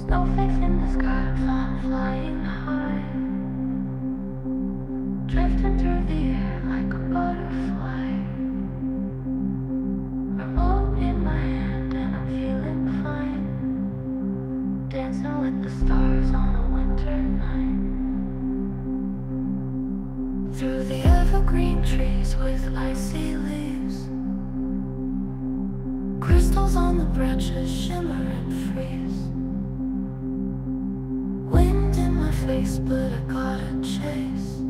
Snowflakes in the sky, I'm flying high, drifting through the air like a butterfly. Remote in my hand and I'm feeling fine, dancing with the stars on a winter night. Through the evergreen trees with icy leaves, crystals on the branches shimmer and freeze. Wind in my face, but I gotta chase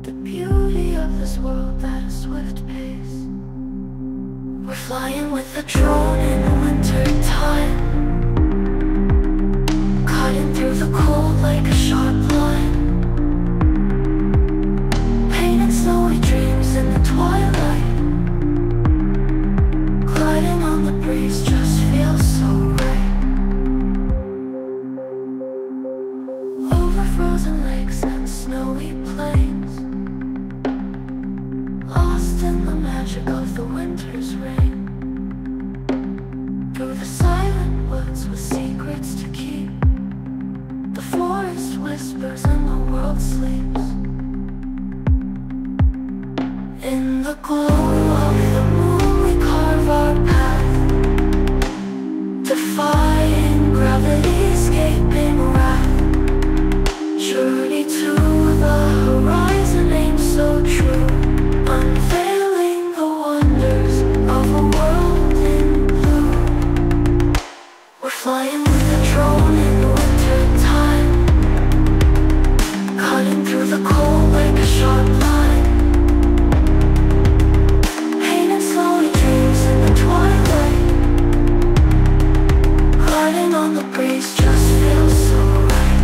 the beauty of this world at a swift pace. We're flying with a drone in the winter time, cutting through the cold like a sharp line, painting snowy dreams in the twilight. Gliding on the breeze just feels so right. Over frozen lakes and snowy plains, lost in the magic of the winter's rain. Through the silent woods with secrets to keep, the forest whispers and the world sleeps. In the glow of the moon we carve our path, defying gravity, escaping wrath. Journey to the horizon, aim so true, unveiling the wonders of a world in blue. We're flying with a drone in the winter time, cutting through the cold like a sharp line, painting slowly dreams in the twilight. Gliding on the breeze just feels so right.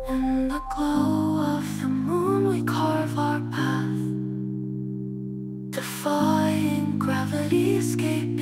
In the glow of the moon we carve our path, defying gravity, escape